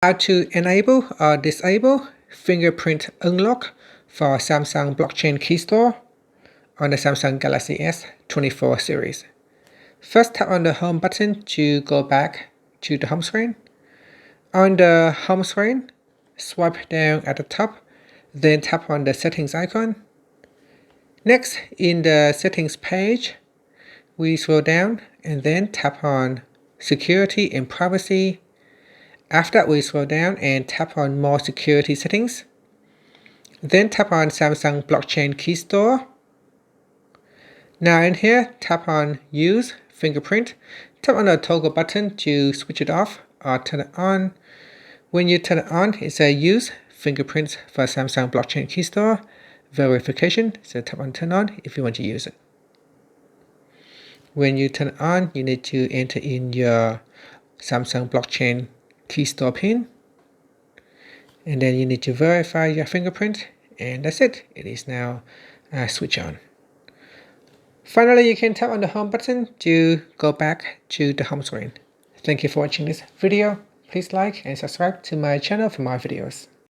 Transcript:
How to enable or disable fingerprint unlock for Samsung Blockchain Keystore on the Samsung Galaxy S24 series. First, tap on the home button to go back to the home screen. On the home screen, swipe down at the top, then tap on the settings icon. Next, in the settings page, we scroll down and then tap on security and privacy. After that, we scroll down and tap on more security settings. Then tap on Samsung Blockchain Keystore. Now in here, tap on Use Fingerprint. Tap on the toggle button to switch it off or turn it on. When you turn it on, it says Use Fingerprint for Samsung Blockchain Keystore verification. So tap on Turn On if you want to use it. When you turn it on, you need to enter in your Samsung Blockchain Keystore pin, and then you need to verify your fingerprint, and that's it. It is now switch on. Finally, you can tap on the home button to go back to the home screen. Thank you for watching this video. Please like and subscribe to my channel for more videos.